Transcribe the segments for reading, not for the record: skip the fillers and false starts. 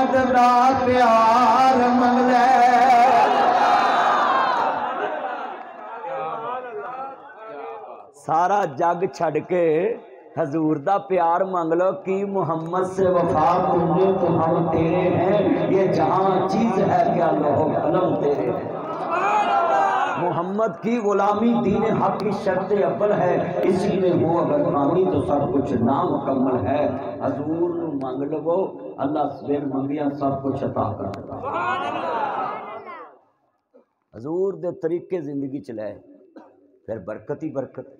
दा प्यार मंगदा सारा जग छड़ के हजूर दा प्यार मांग लो कि मोहम्मद से वफा तुमने तो हम तेरे हैं, ये जहां चीज है क्या लोहो कलम तेरे हैं। मोहम्मद की गुलामी दीन हक की शर्त अव्वल है, इसी में हो अगर कामी तो सब कुछ नामुकम्मल है। हजूर नू मंग लवो अल्लाह बिन मंगिया सब कुछ अता कर देगा। हजूर दे तरीके जिंदगी चलाए फिर बरकत ही बरकत।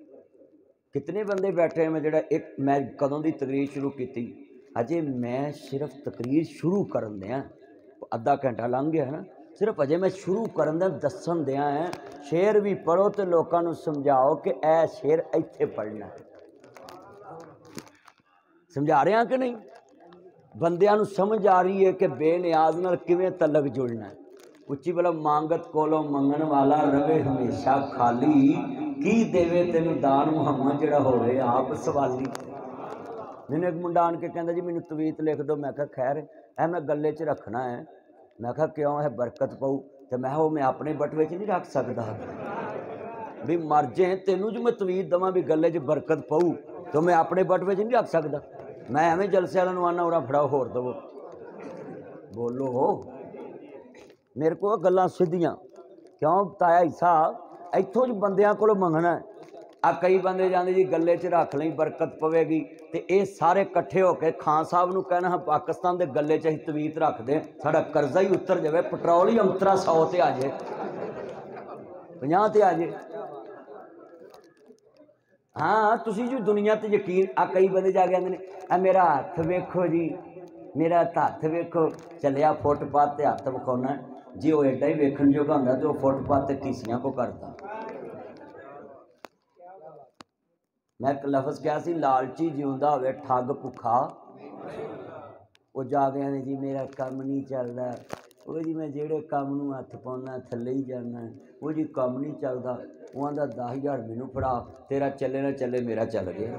कितने बंदे बैठे हैं, मैं जड़ा एक मैं कदों की तकरीर शुरू की, अजे मैं सिर्फ तकरीर शुरू करन दिया, अद्धा घंटा लंघ गया है ना, सिर्फ अजे मैं शुरू करन दिया दसन दिया है। शेर भी पढ़ो तो लोगों को समझाओ कि ए शेर इत्थे पढ़ना है। समझा रहे हैं कि नहीं? बंदियां नू समझ आ रही है कि बेनियाज नाल किवें तलक जुड़ना है। उच्ची बोलो मांगत कोलों मंगन वाला रवे हमेशा खाली, की देवे तेनू दान मुहम्मद जड़ा होवे आप सवाली। मैंने एक मुंडा आन के कहता जी मैनू तवीत लिख दो, मैं कहा खैर है मैं गले च रखना है। मैं कहा क्यों है बरकत पाऊ, तो मैं वो मैं अपने बटवे च नहीं रख सकता भी मर जाए तेनू जो मैं तवीत देवां भी गले च बरकत पाऊ, तो मैं अपने बटवे च नहीं रख सकता। मैं एवं जलसे वालों आना उरा फड़ाओ होर दवो, बोलो हो मेरे को गल्लां सीधियां क्यों ताया हिस्सा इत्थों ज बंदियां कोलों मंगना है। आ कई बंदे जाते जी गले च रख ली बरकत पवेगी, तो ये सारे कट्ठे होकर खान साहब नूं कहना हाँ पाकिस्तान के गले च असीं तवीत रख दें, साडा कर्जा ही उतर जाए, पेट्रोल ही अंतरा 100 ते आ जाए 50 ते आ जाए। हाँ तुसीं जी दुनिया ते यकीन आ कई बंदे जाके आंदे ने आ मेरा हथ वेखो जी, मेरा हथ वेखो, चलिया फुटपाथ ते हथ विखाउणा, जे वो एडा ही वेखण जोगा हुंदा तो फुटपाथ ते टीसियां को करता। मैं एक लफ्ज़ क्या सी, लालची जिउंदा होवे ठग भुखा। वो जाके आने जी मेरा काम नहीं चलता, वो जी मैं जेड़े काम नूं हथ पाउणा थल्ले ही जाना, वो जी काम नहीं चलता, वो आंदा 10,000 मैनू फड़ा, तेरा चले ना चले मेरा चल गया।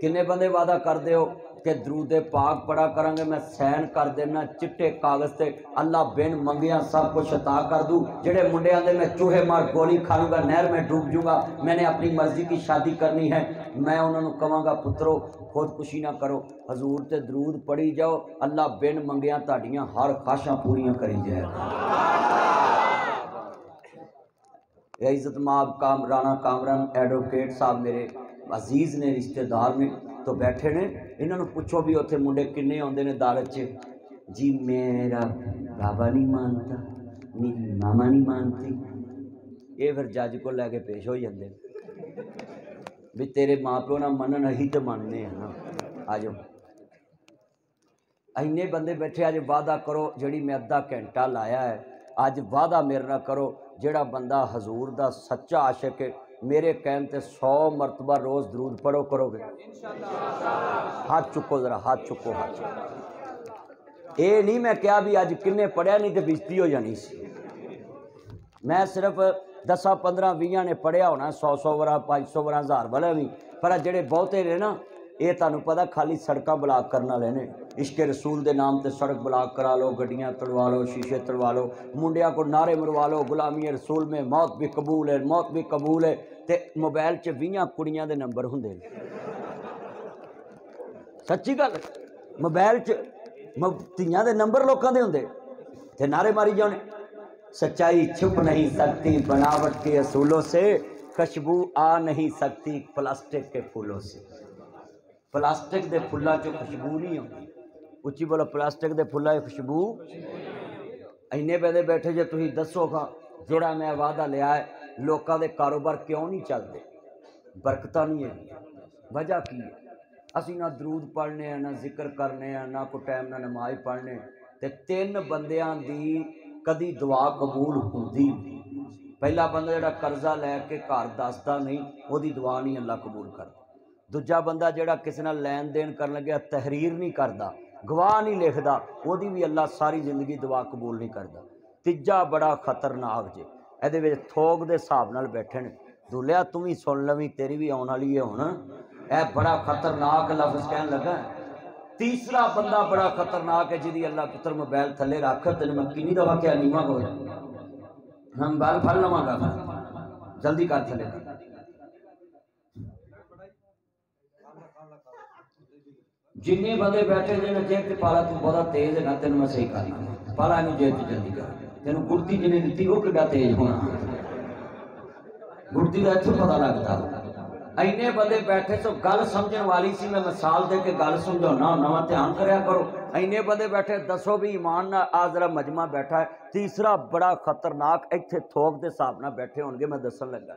किन्ने बंदे वादा करते हो कि दरूद पाक पढ़ा करांगे, मैं सैन कर देना चिट्टे कागज़ से, अल्लाह बिन मंगिया सब कुछ अता कर दूँ। जेड़े मुंडे आंदे मैं चूहे मार गोली खा लूँगा, नहर में डूब जूँगा, मैंने अपनी मर्जी की शादी करनी है, मैं उन्होंने कहांगा पुत्रो खुदकुशी ना करो, हजूर ते दरूद पढ़ी जाओ, अल्लाह बिन मंगिया तुहाडियां हर ख्वाहिशां पूरियां करी जाए। इज्जत माब काम राणा कामरान एडवोकेट साहब मेरे अजीज़ ने, रिश्तेदार ने, तो बैठे ने, इन्होंने पूछो भी उत्थे मुंडे किन्ने आउंदे ने दालत च, जी मेरा बाबा नहीं मानता, मेरी मामा नहीं मानती। ये फिर जज को लैके पेश हो जाते भी तेरे माँ प्यो ना मनन अही तो मानने हैं ना, आ जाओ। इन्ने बंदे बैठे, अज वादा करो जड़ी मैं अद्धा घंटा लाया है, अज वादा मेरे ना करो जेड़ा बंदा हजूर दा सच्चा आशिक है, मेरे कहन ते 100 मरतबा रोज़ दरूद पढ़ो करोगे। हाथ चुको जरा, हाथ चुको, हाथ चुको। ये नहीं मैं क्या भी अज किन्ने पढ़िया, नहीं तो बेइज्जती हो जानी सी। मैं सिर्फ 10, 15, 20 ने पढ़िया होना, 100 वारा 500 वारा 1000 वाला भी, पर जेड़े बहुते ने ना ये तुहानूं पता खाली सड़क ब्लॉक करने वाले ने। इश्क रसूल के नाम पर सड़क ब्लॉक करा लो, गड्डियां तड़वा लो, शीशे तड़वा लो, मुंडिया को नारे मरवा लो, गुलामी रसूल में मौत भी कबूल है, मौत भी कबूल है, तो मोबाइल च 20 कुड़ियां दे नंबर होंदे ने। सच्ची गल, मोबाइल च धियां दे नंबर लोगों के होंदे ते नारे मारी जाने। सच्चाई छुप नहीं सकती बनावट के असूलों से, खुशबू आ नहीं सकती प्लास्टिक के फूलों से। प्लास्टिक के फुलों चो खुशबू नहीं आती। उच्ची बोलो प्लास्टिक के फुलों की खुशबू। इन्ने बंदे बैठे जो तुम दसो खां जोड़ा मैं वादा लिया है, लोगों के कारोबार क्यों नहीं चलते? बरकत नहीं है। वजह की है? असी ना दरूद पढ़ने, ना जिक्र करने, ना कोई टाइम ना नमाज पढ़ने, ते 3 बंदियां दी कदी दुआ कबूल होंदी। पहला बंदा जो कर्जा लैके घर दसदा नहीं, वही दुआ नहीं अल्लाह कबूल करता। दूजा बंदा जो किसी नाल लैन देन कर लग्या तहरीर नहीं करता, गवाह नहीं लिखता, वही भी अल्लाह सारी जिंदगी दुआ कबूल नहीं करता। तीजा बड़ा खतरनाक जे, ये थोक के हिसाब नाल बैठे ने, दूल्हा तू भी सुन लवी, तेरी भी आने वाली है हुण। यह बड़ा खतरनाक लफ्ज कह लगा। तीसरा बंदा बड़ा खतरनाक है जिहदी अल्लाह पुत्र मोबाइल थले रख, तेन मैं किन्नी दफा क्या नीवा को हम बाल फड़ लवांगा, जल्दी कर थले। जिन्ने बंदे बैठे जिन्हें जेब पाला तू बहुत तेज है ना, तेन मैं सही करना पाला नहीं जेब जल्दी कर। तेन गुड़ती जिन्हें दी वो कि तेज होना, गुड़ती का इतों पता लगता। इन्ने बंदे बैठे तो गल समझण वाली सी, मैं मिसाल दे के गल समझाना नवा, ध्यान करया करो। इन्ने बंदे बैठे, दसो भी ईमान ना आ जरा मजमा बैठा है। तीसरा बड़ा खतरनाक इत्थे थोक के हिसाब नाल बैठे होंगे, मैं दसन लगा।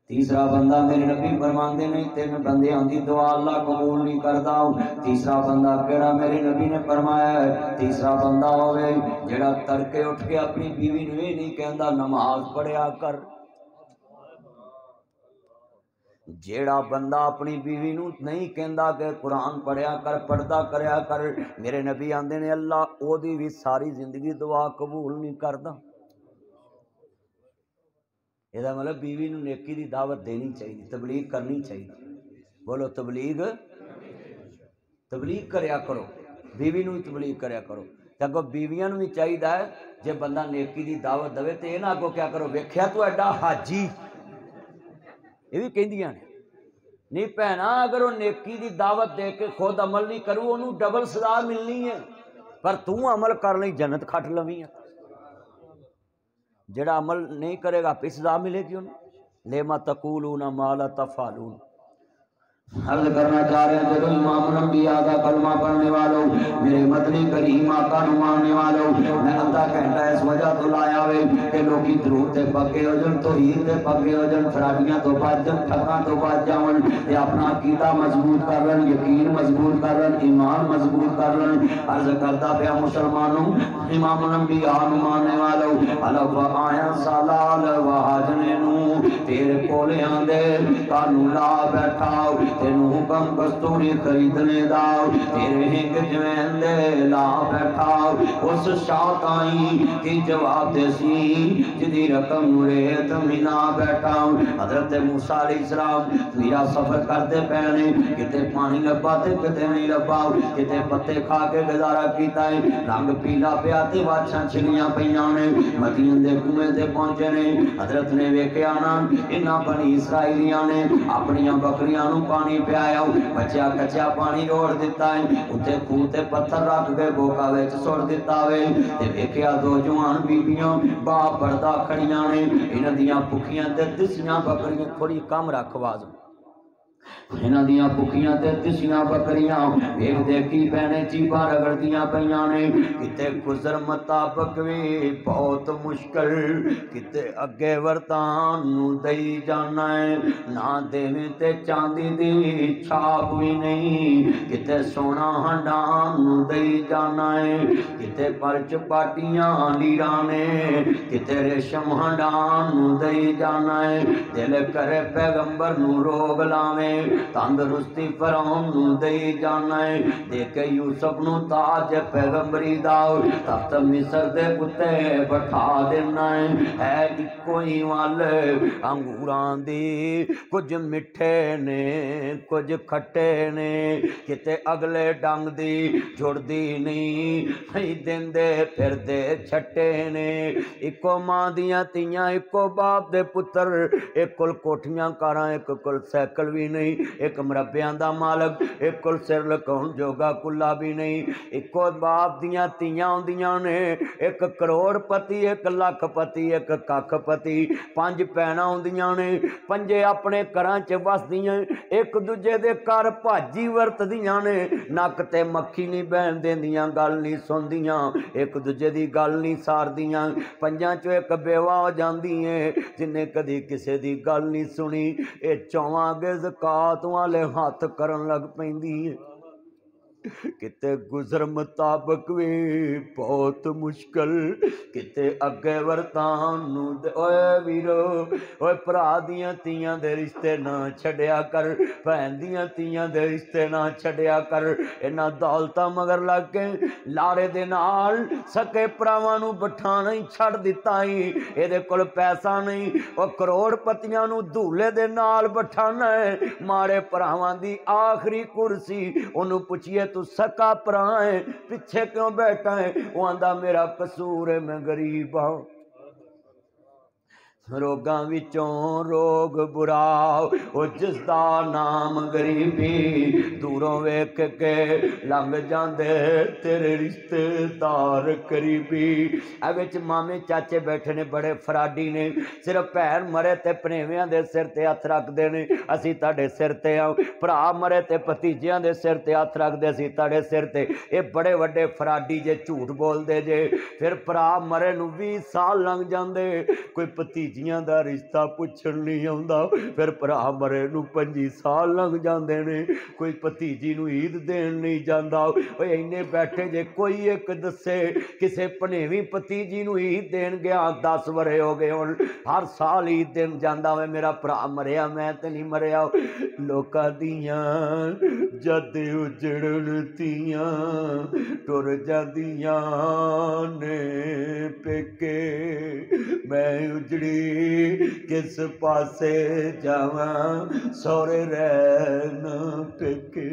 तीसरा बंदा मेरे नबी फरमांदे ने, तीन बंदियां दी दुआ अल्लाह कबूल नहीं करदा। तीसरा बंदा केड़ा मेरे नबी ने फरमाया, तीसरा बंदा होवे जेड़ा तड़के उठ के अपनी बीवी नूं ये नहीं कहंदा नमाज पढ़िया कर। जेड़ा बंदा अपनी बीवी नूं नहीं कहंदा कि कुरान पढ़िया कर, पढ़दा करया कर, मेरे नबी आंदे ने अल्लाह ओदी भी सारी जिंदगी दुआ कबूल नहीं करदा। ਇਹਦਾ मतलब बीवी नूं नेकी दी दावत देनी चाहिए, तबलीग करनी चाहिए। बोलो तबलीग, तबलीग करया करो, बीवी नूं तबलीग करया करो। तो अगों बीवियां नूं भी चाहिए है जे बंदा नेकी दी दावत देवे तो इह ना अगों क्या करो, वेख्या तू एडा हाजी, ये भी कहंदियां ने नहीं भैना, अगर वो नेकी दी दावत दे के खुद अमल नहीं करू उन्होंने डबल सजा मिलनी है, पर तू अमल कर लई जन्नत खट लवी है। जेड़ा अमल नहीं करेगा आपी सजा मिलेगी उन्हें। लेमा तकूलूना माला तफालून। अर्ज करना चाह रहे हैं, जब इमाम नबी का कलमा पढ़ने वालों, मेरे मदनी करीम आका नूं मानने वालों, मैं अद्धा घंटा इस वजह तो लाया वे कि लोग जरूर ते पक्के हो जान, तौहीद ते पक्के हो जान, खराबियां तो बच जान, ठगां तो बच जावन, ते अपना अकीदा मजबूत कर लेन, यकीन मजबूत कर लेन, ईमान मजबूत कर लेन। अर्ज करता पिया मुसलमानों, इमाम नबी नूं मानने वालों, अलफ आया सलाल वहाजने नूं तेरे कोले आंदे कानू ला बैठा, तेनू हुक्म कस्तूरी खरीदने दा, तेरे हिंग जवैन दे ला बैठा, उस शाताई की जवाब देसी जिदी रकम रेत मिना बैठा। हजरत मूसा अलैहिस्सलाम मेरा सफर करते पैने, किते पानी लब्भा ते किते नहीं लब्भा, किते पत्ते खा के गुजारा कीता है, रंग पीला पिया ते वाछां छिलियां पईयां ने, मदीन दे कुएं ते पहुंचे ने। हजरत ने वेख्या ना इन्हां बनी इसराइलियां ने अपनियां बकरियां नूं पानी पियाया, बच्चा कच्चा पानी रोड़ दिता है, उत्ते खूह ते पत्थर रख के बोका विच सुट दिता वे, ते वेख्या दो जवान बीबियां बाप पर्दा खड़ियां ने, इन्हां दियां भुखियां ते दिसियां बकरियां, थोड़ी कम रख आवाज, इन्हां दियां भुखियां ते दिसियां बकरियां वेख देखी पैने चीपा रगड़दियां पईयां ने, किते गुजर मुताबक भी बहुत मुश्किल, किते अगे वरतान नूं दई जाना है, ना देवे ते चांदी दी छाप भी नहीं, किते सोना हंडान नूं दई जाना है, किते पर चपाटियां लीरां ने, किते रेशम हंडान नूं दई जाना है। दिल करे पैगंबर नूं रोग लावे, तंदरुस्ती फरौन नूं दई जाना है, देखे यूसुफ नूं ताज पैगंबरी दा तख्त मिस्र दे उत्ते बैठा देना है इक्को ही वल अंगूरां दी, कुछ मिठे ने कुछ खट्टे ने, किते अगले डंग दी जुड़दी नहीं देंदे फिरदे छट्टे ने, इक्को मां दियां तियां इक्को बाप दे पुत्र, एक कोल कोठियां कारां एक कोल सैकल भी नहीं, एक मरब्बियां दा मालक एक कोल सिर लकाउण जोगा कुल्ला भी नहीं, इक्को बाप दियां तियां होंदियां ने, एक करोड़पति एक लखपति एक कखपति, पंज भैणां होंदियां ने, पंजे अपने घरां च वसदियां, एक दूजे दे घर भाजी वरतदियां ने, नक ते मक्खी नहीं बहन देंदियां, गल नहीं सुनदियां, एक दूजे दी गल नहीं सारदियां, पंजां चों एक बेवा हो जांदी है जिन्हें कदी किसी दी गल नहीं सुनी, ये चौवां अगे ज़कात वाले हथ करन लग पैंदी है। किते गुजर मुताबक वे बहुत मुश्किल, किते अगे वरतान नू ओए वीरो ओए भरा दियां तियां दे रिश्ते ना छड्या कर, भैन दियां तियां दे रिश्ते ना छड्या कर। इन्हां दौलतां मगर लग के लाड़े दे नाल सके भरावां नू बठाना ही छड़ दिता ही। इहदे कोल पैसा नहीं, ओ करोड़पतियां नू दूल्हे दे नाल बठाना है। माड़े भरावां दी आखिरी कुर्सी ओनू पुछिए तू सका भरा है, पिछे क्यों बैठा है? वो आंदा मेरा कसूर है, मैं गरीब हाँ। रोगां विचों रोग बुरा ओ जिसदा नाम गरीबी, दूरों वेख के लंघ जांदे तेरे रिश्तेदार करीबी। ए विच मामे चाचे बैठे ने बड़े फराडी ने, सिर्फ भैन मरे ते भनेवियां दे सिर ते हथ रखदे ने, असीं तुहाडे सिर ते आओ। भरा मरे ते भतीजियां दे सिर ते हथ रखदे, असीं तुहाडे सिर ते। ये बड़े वड्डे फराडी जे, झूठ बोलदे जे। फिर भरा मरे नूं 20 साल लंघ जांदे, कोई भतीजियां दा रिश्ता पुछण नहीं आउंदा। फिर भरा मरे नूं 25 साल लंघ जांदे ने, कोई भतीजी नूं ईद देण नहीं जांदा। ओए इन्ने बैठे जे, कोई एक दस्से किसे भनेवी भतीजी नूं ईद देण गया, 10 वरे हो गए हुण, हर साल ईद देण जांदा। वे मेरा भरा मरिया, मैं ते नहीं मरिया। लोकां दियां जद उजड़न तियां टुर जांदियां ने पेके, मैं उजड़ी किस पासे जावा सौरे रहन पेके।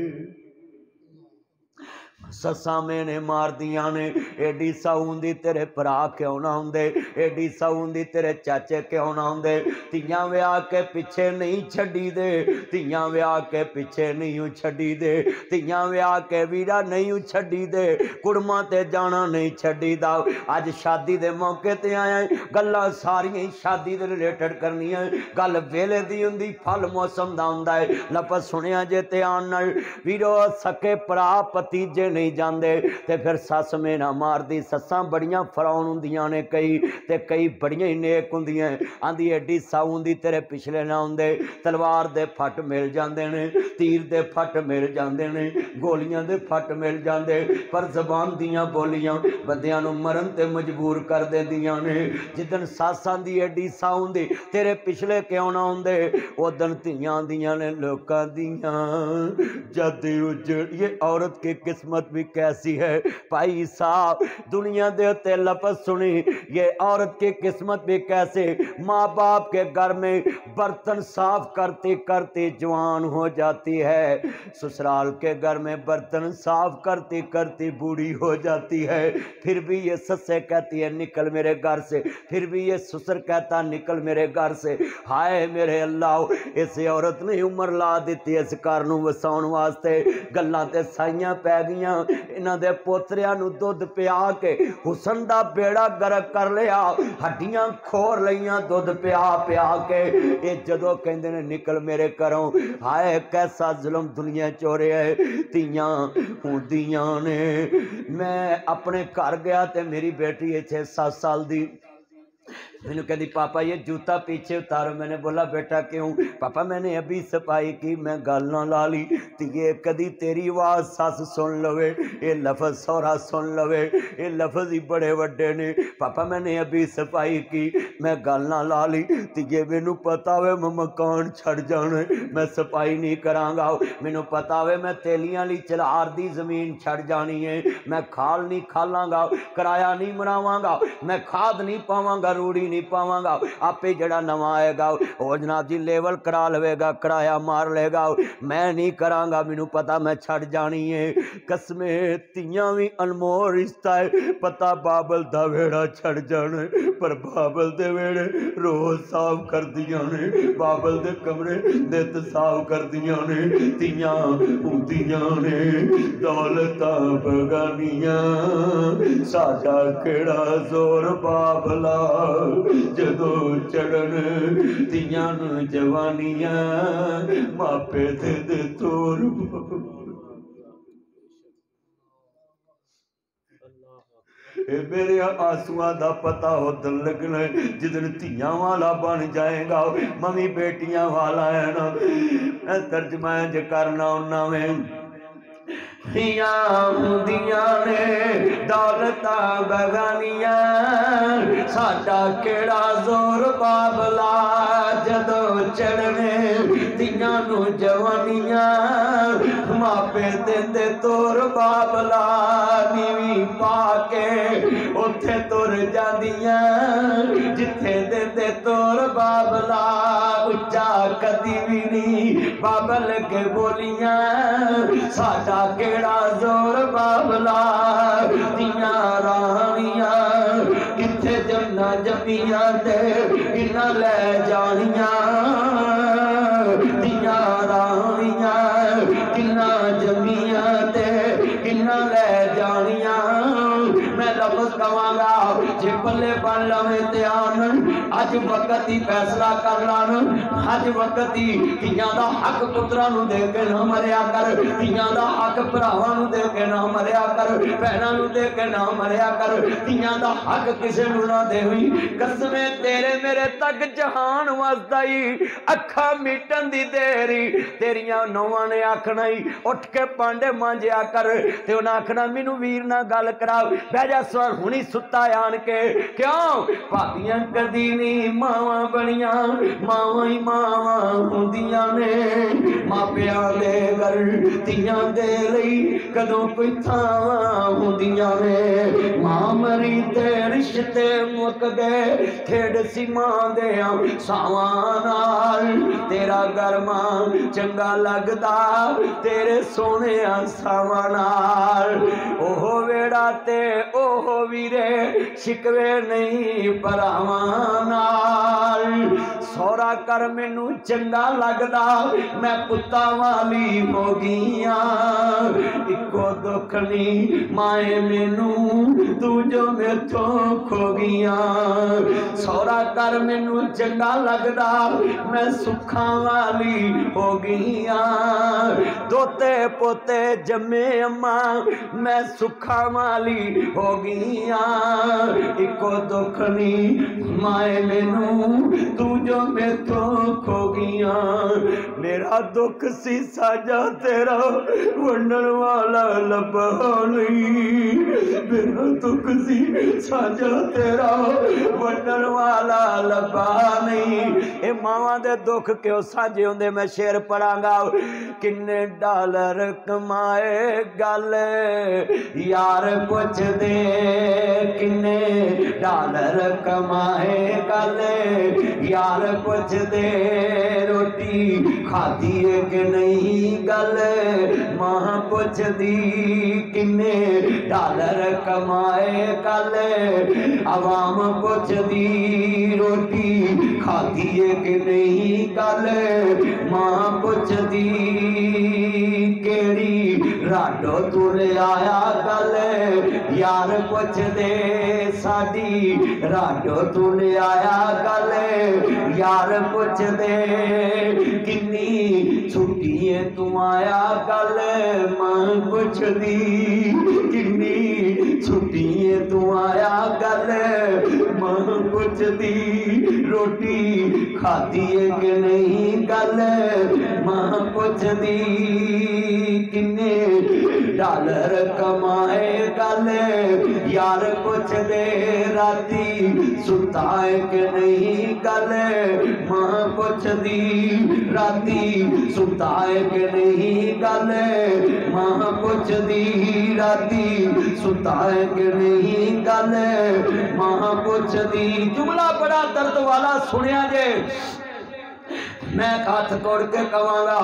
ससा मैंने मार दिया ने, एडी साउंदी तेरे भरा क्यों ना होंदे, एडी साउंदी तेरे चाचे क्यों ना होंदे। तियां व्याह के पिछे नहीं छड़ी दे, तियां व्याह के पिछे नहीं छड़ी दे, तियां व्याह के वीरा नहीं छड़ी दे, कुड़मा ते जाना नहीं छड़ी दा। अज शादी दे मौके ते आया, गल्लां सारियां शादी दे रिलेटेड करनियां। गल वेले दी हुंदी, फल मौसम दा हुंदा है। लफज सुनिया जे ध्यान नाल वीरो, सके भरा भतीजे नहीं जांदे ते फिर सस मेना मारदी। ससां बड़ियां फरौन हुंदियां ने कई, ते कई बड़ियां ही नेक हुंदियां। आंदी एडी साउंदी तेरे पिछले ना हुंदे, तलवार दे फट मिल जांदे ने, तीर दे फट मिल जांदे ने, गोलियां दे फट मिल जांदे, पर जबान दियां बोलियां बंदियां नूं मरन ते मजबूर कर देंदियां ने। जिदन सस आंदी एडी साउंदी तेरे पिछले क्यों ना हुंदे, उदन धीआं आंदियां ने लोकां दियां जद उजड़। ये औरत की किस्मत भी कैसी है भाई साहब, दुनिया दे उत्ते लफ्ज़ सुनी। ये औरत की किस्मत भी कैसे, माँ बाप के घर में बर्तन साफ करते करते जवान हो जाती है, ससुराल के घर में बर्तन साफ करती करती बूढ़ी हो जाती है। फिर भी ये सस्से कहती है निकल मेरे घर से, फिर भी ये ससुर कहता निकल मेरे घर से। हाय मेरे अल्लाह, इस औरत ने उम्र ला दी इस घर नूं वसाउण वास्ते। गल्लां ते साइयां पै गईयां, इन्हां दे पोतरियां नूं दुध पिया के हुसन दा बेड़ा गर्क कर लिया, हड्डियां खोर लईयां दुध पिया पिया के। ये जदों कहंदे ने निकल मेरे घरों, हाय कैसा जुल्म दुनिया च हो रहा है। धीआं हुंदियां ने, मैं अपने घर गया ते मेरी बेटी इत्थे 7 साल दी, मैंने कहती पापा ये जूता पीछे उतारो। मैंने बोला बेटा क्यों? पापा मैंने अभी सफाई की, मैं गल ना ला ली तो ये कदी तेरी आवाज़ सस सुन लवे, ये लफज सौरा सुन लवे, ये लफज ही बड़े वड्डे ने। पापा मैंने अभी सफाई की, मैं गल ना ला ली तो ये मैनू पता वे मैं मकान छड़ जाना, मैं सफाई नहीं करांगा। मैनू पता वे मैं तेलियां ली चलार दी जमीन छड़ जानी है, मैं खाल नहीं खालांगा, किराया नहीं मनावांगा, मैं खाद नहीं पावांगा, रूड़ी नहीं पावांगा। आपे जड़ा नवा आएगा वो जनाब जी लेवल करा लवेगा, किराया मार लेगा, मैं नहीं करांगा, मैनू पता मैं छड़ जानी है। कसमे तियां भी अनमोल रिश्ता है, पता बाबल दा वेड़ा छड़ जाना, पर बाबल दे वेड़े रोज साफ कर दियां ने, बाबल दे कमरे नित साफ कर दियां ने। तियां हुंदियां ने दौलतां बगानियां, साडा केड़ा जोर बाबला जदों चढ़न तियां नूं जवानियां, मापे दे तोर। मेरे आंसुआं दा पता उदन लगना जिदन धियां वाला बन जाएगा, मम्मी बेटियां वाला है ना। तर्जमा ज करना उन्ना में दियां हुंदियां ने दौलतां बगानियां साडा केड़ा जोर बाबला जदों चढ़ने दियां नूं जवानियां मापे देंदे तोर बाबला नीवी पाके उत्थे तुर जांदियां जिथे देंदे तोर बाबला उच्चा कदी भी नहीं बाबल के बोलियां साडा केड़ा जोर बाबला दियां रानियां किथे जमना जमियां ते किन्ना ले जानियां दियां रानियां किन्ना जमियां ते किन्ना ले जानियां मैं लफ्ज़ कवांगा जे पल्ले बन लवे ते आन अज वक्त ही फैसला कर लान अज वक्त ही धीआं दा हक पुत्रां नूं दे के ना मरिया कर धीआं दा हक भरावां नूं दे के ना मरिया कर भैणां नूं दे के ना मरिया कर धीआं दा हक किसे नूं ना देवी कसमे तेरे मेरे तक जहान वसदा ही अखा मीटन दी देरी तेरियां नौवां ने आखना ही उठ के पांडे मांजिया कर ते उन्हां आखना मैनू वीर नाल गल करा बह जा सर हुणी सुत्ता आन के क्यों भाबियां कदी नहीं मावां बनियां मावां ही मावां हुंदियां ने मापियां दे घर धीआं दे लई कदों कोई थावां हुंदियां ने मां मरी ते रिश्ते मुक गए खेड़ सी मां दे सावां नाल तेरा घर मां चंगा लगदा तेरे सोने सावां नाल ओह वेड़ा ते ओह वीरे शिकवे नहीं भरावां नाल सौरा कर मैनू चंगा लगदा मैं पुत्तां वाली हो गईयां इको दुख नहीं माए मैनू तू जो मेथों खो गईयां सौरा कर मैनू चंगा लगदा मैं सुखां वाली हो गईयां दोते पोते जमे अम्मा मैं सुखां वाली हो गईयां इको दुख नहीं माए मैनू तू जो मेथों खो गईयां मेरा दुख सी साजा तेरा वंडन वाला लभा नहीं मेरा दुख सी साजा तेरा वंडन वाला लभा नहीं ए मावां दे दुख क्यों साझे होंदे मैं शेर पढ़ांगा किन्ने डॉलर कमाए गल यार पुछ दे किन्ने डॉलर कमाए कल यार पुछ दे रोटी खाधी है कि नहीं गल मां पुछ दी किन्ने डॉलर कमाए कल अवाम पुछ दी रोटी खाधी है कि नहीं कल मां पुछ दी केड़ी राडो तू ले आया गल यार पुछ दे साडी राडो तू ले आया गल यार पुछ दे किन्नी छुट्टियां तू आया गल मां पुछ दी किन्नी छुट्टियां तू आया गल मां पुछ दी रोटी खाधी है कि नहीं गल मां पुछ दी किन्ने डॉलर कमाए गल यार पुछ दे राती सुता है कि नहीं गल मां पुछ दी राती सुता है कि नहीं गल मां पुछ दी राती सुता है कि नहीं गल मां पुछ दी जुमला बड़ा दर्द वाला सुनिया जे मैं हाथ तोड़ के कहांगा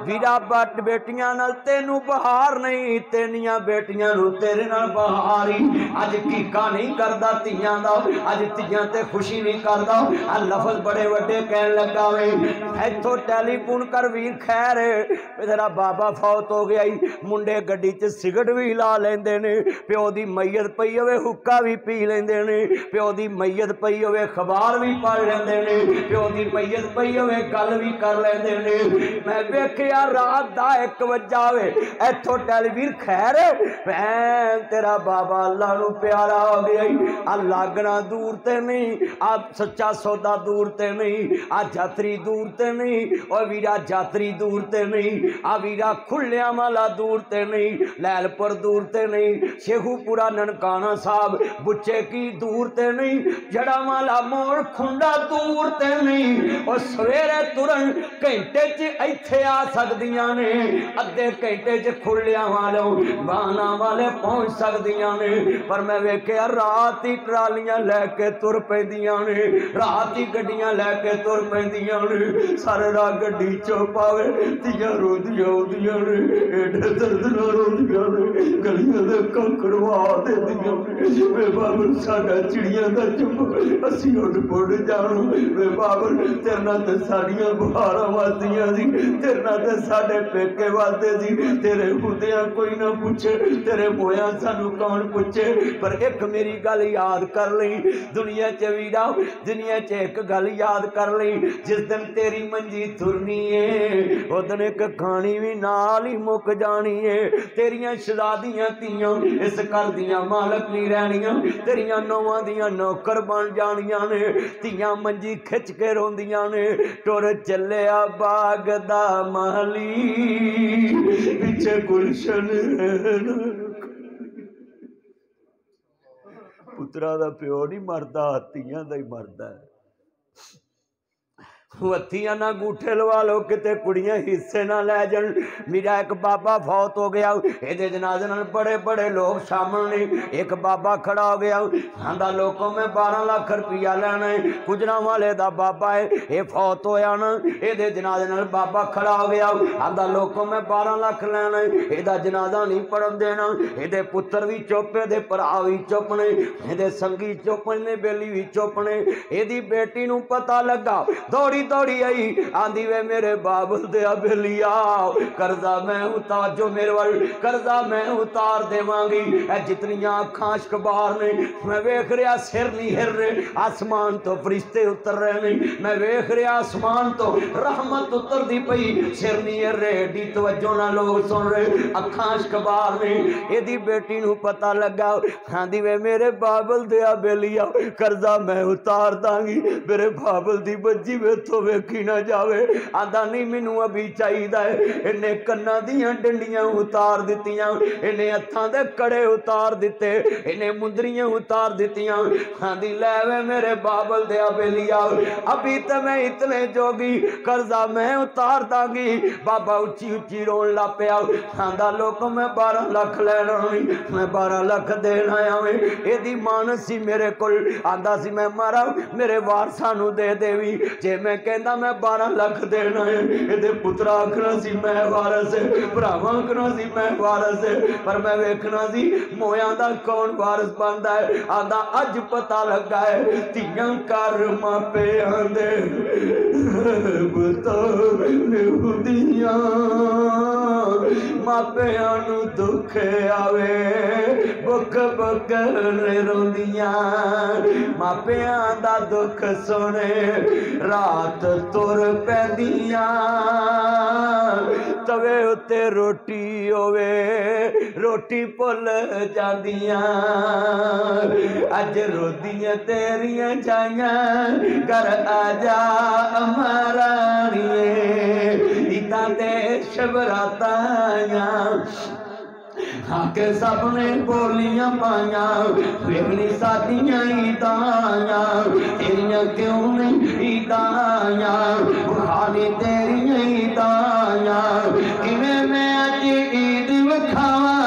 वीरा बट बेटियां नाल तेनू बहार नहीं तेनियां बेटियां नू तेरे नाल बहार ही अज कीका नहीं करदा धीआं दा अज धीआं ते खुशी नहीं करदा आ लफज बड़े वड्डे कहन लगा वे इथों टैलीफोन कर वीर खैर तेरा बाबा फौत हो गया ही मुंडे गड्डी च सिगरट भी ला लेंदे ने प्यो दी मैयत पई होवे हुक्का भी पी लेंदे ने प्यो दी मैयत पई होवे अखबार भी पढ़ लेंदे ने प्यो दी मैयत पई होवे गल भी कर लेंदे ने। मैं वेखिया रात दा 1 वजा वे इथों टेलीवीर खैर मैं तेरा बाबा अल्लाह नू प्यारा हो गया। आ लागना दूर ते नहीं, आ सच्चा सौदा दूर ते नहीं, आ जातरी दूर ते नहीं, और वीरा जातरी दूर ते नहीं, आ वीरा खुलिया वाला दूर ते नहीं, लैलपुर दूर ते नहीं, शेखूपुरा ननकाना साहब बुच्चे की दूर ते नहीं, जड़ा वाला मोड़ खुंडा दूर ते नहीं। और सवेरे तुरन घंटे च इत्थे आ सकदियां ने, अद्धे घंटे च खुलिया वालों बाना वाले पहुंच सकदियां ने। पर मैं वेखिया रात ही ट्रालियां लैके तुर पैंदियां ने, रात ही गड्डियां लैके तुर पैंदियां ने। सारे रात गड्डी चो पावे तियां रोंदियां आउंदियां ने, एडे दर्द नाल रोंदियां ने, गलियां दे कंकड़वा देंदियां ने। वे बाबल साडा चिड़ियां दा चुप असीं उड़ पुड़ जाणो। वे बाबल तेरे नाल ते साडियां बहारां वसदियां सी, तेरे नाल ते साडे पेके वसदे सी। तेरे हुंदियां कोई ना पूछे, तेरे मोया सानू कौन पूछे। पर एक मेरी गल याद कर लई दुनिया च वीरा, दुनिया च एक गल याद कर लई, जिस दिन तेरी मंजी तुरनी है उस दिन एक खानी भी नाल ही मुक जानी है। तेरियां शहजादियां तियां इस घर दियां मालक नहीं रहनियां, तेरियां नौवां दियां नौकर बन जानियां ने। तियां मंजी खिच के रोंदियां ने, टुर चलिया बाग दा माली पिछे गुलशन। पुत्रा दा प्यो नहीं मरदा, तियां दा ही मरदा है। हथियां ना गूठे लवा लो किते कुड़ियां हिस्से ना लै जान। मेरा एक बाबा फौत हो गया, ये जनाजे नाल बड़े बड़े लोग शामिल ने। एक बाबा खड़ा हो गया, आंदा लोगों में 12 लाख रुपया लेना है, गुजरा वाले दा बाबा है, ये फौत होया ना, ये जनाजे नाल बाबा खड़ा हो गया, आंदा लोगों में 12 लाख लेना है, ये जनाजा नहीं पढ़न देना। ये पुत्र भी चुप, ये भरा भी चुप ने, ये संगी चुप ने, बेली भी चुप ने। यदी बेटी नू पता लगा दौड़ी दौड़ी आई, आंदी वे मेरे बाबल दया बेलिया कर्जा मैं उतार, जो मेरे वाल कर्जा मैं उतार देवांगी। जितनियां अखां अशकबार ने, मैं वेख रहा सिर नहीं हिर रहे, आसमान तो फरिश्ते उतर रहे ने, मैं वेख रहा आसमान तो रहमत उतर दी पई, सिर नहीं हिर रहे, एडी तवज्जो ना लोग सुन रहे, अखां अशकबार ने। एदी बेटी नू पता लगा, आंदी वे मेरे बाबल दया बेलिया कर्जा मैं उतार दांगी, मेरे बाबल दी बज्जी वे तो वेखी ना जावे। आंदा नहीं मैनू अभी चाहिदा है। इन्हें कन्ना दियां डंडियां उतार दित्तियां, इन्हें हत्थां दे कड़े उतार दिते, इन्हें मुंदरियां उतार दित्तियां। आंदी लै वे मेरे बाबल दया बेलिया अभी तो मैं इतने जोगी, कर्जा मैं उतार दांगी। बाबा उच्ची उच्ची रोन ला पिया, आंदा लोक मैं 12 लाख लैना, मैं 12 लाख देना आया वे। एदी मानस सी मेरे कोल, आंदा सी मैं मारा मेरे वारसां नू दे देवी, जे मैं कहना मैं 12 लाख देना है। ये पुत्रा आखना सी मैं वारस है, भरावां आखना सी मैं वारस है, पर मैं वेखना सी मोया दा कौन वारस बनता है। आंदा अज पता लगा है तियां कर मापियां दे हुंदियां, मापियां नू दुख आवे बुक बुक रोंदियां, मापियां दा दुख सुने रात तुर पैंदियां, तवे उत्ते रोटी होवे रोटी भुल जांदियां। अज रोदियां तेरियां जाइयां घर आजा महाराणिए, इदां ते शबरातां आके सबने बोलियां पाया, वेखनी सादियां ईदां तेरियां क्यों नहीं ईदां, बुखानी तेरियां ईदां, किवें मैं अज ईद विखावा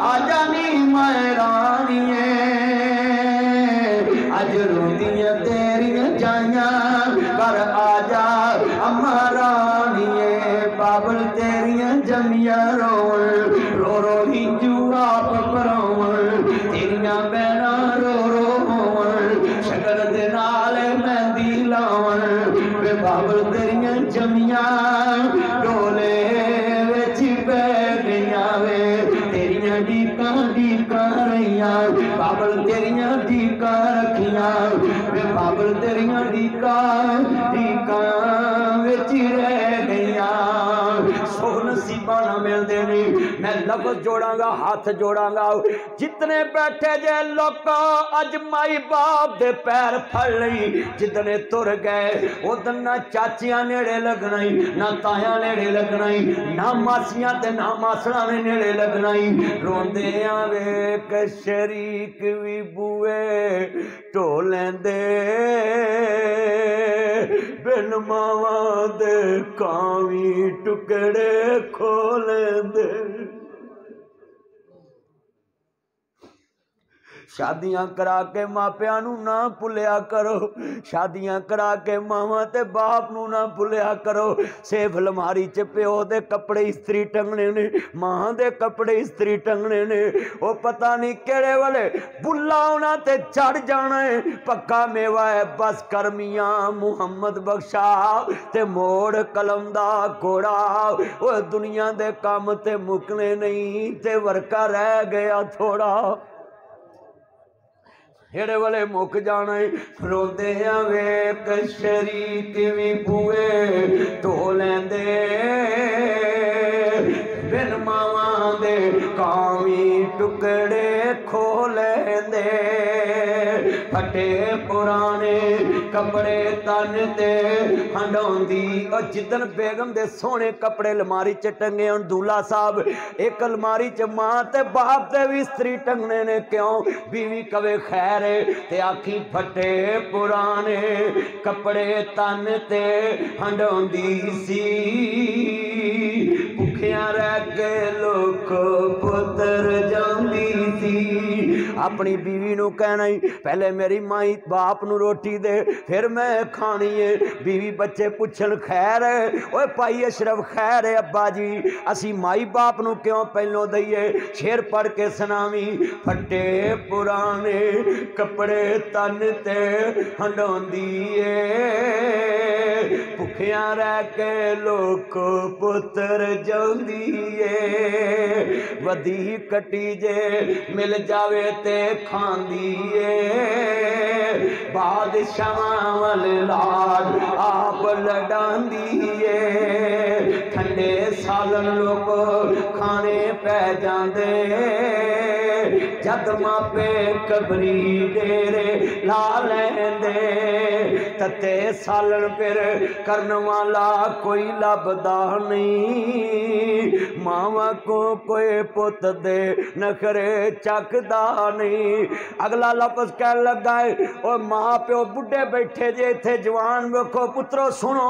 आजा नी मैं राणिए, अज रोदियां तेरियां जाइयां घर आजा अम्मा राणिए। बाबल तेरियां जमियां रोवन रो रो हिंजू आप भरावन, तेरियां भैना रो रो होवन शगन दे नाल मेहंदी लावन। वे बाबल तेरियां जमियां डोले विच पै गईयां वे, तेरियां डीकां डीकां रहियां, बाबल तेरियां डीकां रखियां वे, बाबल तेरियां डीकां डीकां विच रह सुख नसीबा ना मिलते नहीं। मैं लफ्ज जोड़ांगा, हाथ जोड़ांगा, जितने बैठे जे लोग अज माई बाप दे पैर फड़ लई, जितने तुर गए उदन ना चाचियां नेड़े लगना ही, ना ताया नेड़े लगना ही, ना मासियां ते ना मासड़ा ने नेड़े लगना ही। रोंदे वेख शरीक भी बूए ढो लेंदे, बिन मावा दे कावी टुकड़े खो लेंदे। शादियां करा के मापिया नू ना भुलिया करो, शादियां करा के मावा ते बाप नू ना भुलिया करो। सेफ अलमारी च प्यो दे कपड़े इस्त्री टंगने ने, मां दे कपड़े इस्त्री टंगने ने। वो पता नहीं केड़े वाले बुला होना ते चढ़ जाना है, पक्का मेवा है बस करमिया मुहम्मद बख्शा ते मोड़ कलम दा घोड़ा। वो दुनिया दे काम ते मुकने नहीं ते वर्का रह गया थोड़ा, हेड़े वाले मुक जाना है। रोंदे वेख शरीक भी बूए ढो लेंदे, बिन मावा दे कावी टुकड़े खो लेंदे। फटे पुराने कपड़े तन ते हंडौंदी, और जिदन बेगम दे सोने कपड़े अलमारी च टंगे हन दूल्हा साहब, एक अलमारी च मां ते बाप दे भी इस्त्री टंगने ने। क्यों? बीवी कवे खैर ते आखी फटे पुराने कपड़े तन ते हंडौंदी सी, भुखिया रह के लोक पुत्र जांदी सी। अपनी बीवी नू कहना ही पहले मेरी माई बाप नू रोटी दे फिर मैं खानी है। बीवी बच्चे पुछन खैर है? ओए भाई अशरफ खैर है अब्बा जी, असी माई बाप नू क्यों पहलों दईए? शेर पढ़ के सुनावी। फटे पुराने कपड़े तन ते हंडौंदी ए, भुखिया रह के लोक पुत्र जांदी ए। वधी कटी जे मिल जावे ते खांदी ए, बादशाह वल लाड आप लडांदी ए। ठंडे सालन लोग खाने पै जांदे, जद मापे कबरी डेरे ला लेंदे। तते सालन फिर करन वाला कोई लभदा नहीं, मावा को कोई पुत दे नखरे चकदा नहीं। अगला लफ्ज कह लगा है, और मां प्यो बुढ़े बैठे जे इत्थे जवान वेखो पुत्रो सुनो,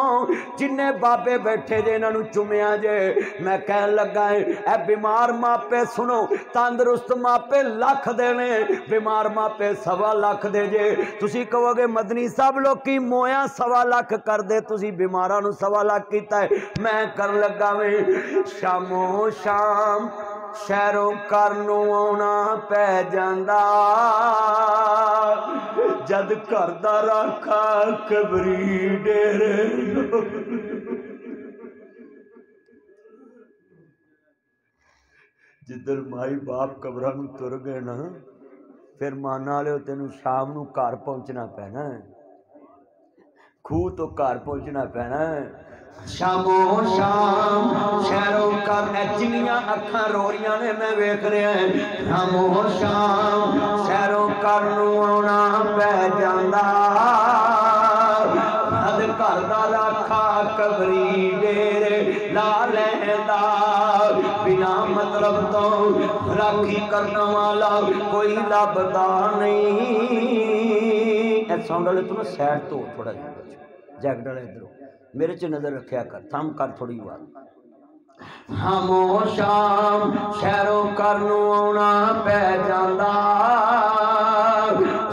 जिन्ने बाबे बैठे जे इन्हां चुमिया जे। मैं कह लगा है ए बीमार मापे सुनो, तंदुरुस्त मापे लख देने, बीमार मापे 1.25 लाख दे जे। तुसी कहोगे मदनी साहब लोग की मोया 1.25 लाख कर दे, तुसी बीमारां नू 1.25 लाख कीता है। मैं कर लगा वे शामो शाम शहरों घर नू आउणा पै जांदा, जद घर दा राखा कबरी डेरे। जिधर माई बाप कबरां नू तुर गए ना, फिर माना लियो तेनू शाम नू घर पहुंचना पैना है, खूह तो घर पहुंचना पैना है। शामो शाम शहरों घर जिन्नियां अखां रो रही ने मैं वेख रहा है। शामो शाम शहरों घर नू आउणा पै जांदा, घर दा राखा कबरी डेरे ला लैंदा। बिना मतलब तो राखी करने वाला कोई लभदा नहीं। साउंड वाले तू ना सैड तो थोड़ा जैकट वाले इधरों मेरे च नजर रखा कर, थम कर थोड़ी बात। हमो शाम शहरों घर नू आउणा पै जांदा,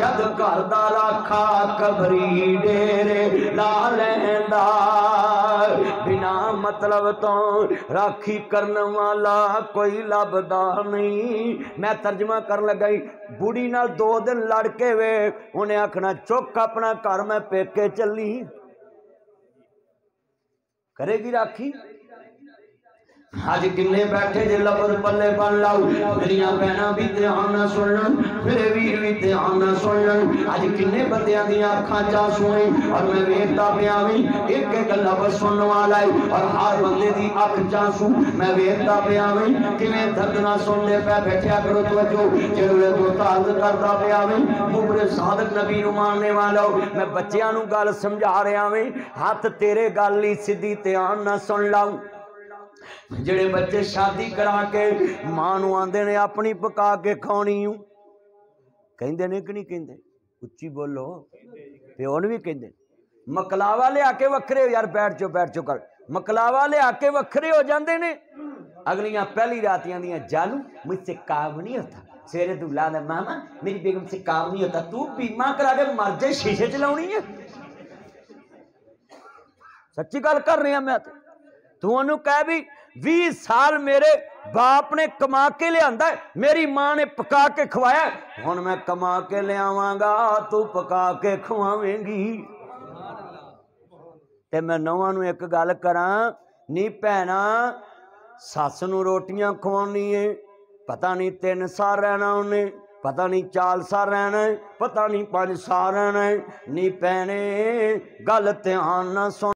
जद घर दा राखा कबरी डेरे ला लैंदा। बिना मतलब तो राखी करने वाला कोई लभदा नहीं। मैं तर्जमा कर लगा, बूढ़ी नाल 2 दिन लड़ के वे, उन्हें आखना चुक अपना घर मैं पेके चली, करेगी राखी? अज किन्ने बैठे जे लफज पल्ले बन लाओ, मेरिया भैन भी ध्यान न सुन, मेरे वीर भी ध्यान न सुन। अज किन्ने बंदियां दी अखां च आंसू है और मैं वेखदा पिया वी एक एक लफज सुनने वाला है और हर बंदे दी अख च आंसू मैं वेखदा पिया वी किवें दर्द नाल सुनदे पै। बैठिया करो तवज्जो, जेड़े तो ताज करदा पिया वी मुबरे सादक नबी नूं मानने वाला मैं बच्चियां नूं गल समझा रहा वी हथ तेरे गल ही सीधी ध्यान ना सुन लाऊं। जेड़े बच्चे शादी करा के मां नूं आंदे ने अपनी पका के खानी हूं कहंदे ने कि नहीं कहंदे, उच्ची बोलो, प्यो नूं भी कहंदे। मकलावा लिया के वखरे यार बैठ चो कर, मकलावा लिया के वखरे हो जाते ने। अगलियां पहली रातियां दियां जानू मुझसे काम नहीं होता, सवेरे तू ला दे मामा मेरी बेगम से काम नहीं होता, तू बीमा करा के मर जाए शीशे चलाउणी है। सच्ची गल कर रहा मैं, तू ओनू कह भी 20 साल मेरे बाप ने कमा के लिया, मेरी मां ने पका के खवाया, हुण मैं कमा के लियावांगा तू पका के खवावेंगी। ते मैं नौवां नूं एक गल करा नी भैना, सस नूं रोटियां खवाउणी है, पता नहीं 3 साल रहना उन्हें, पता नहीं 4 साल रहना है, पता नहीं 5 साल रहना है। नी भैने गल ध्यान ना सुन।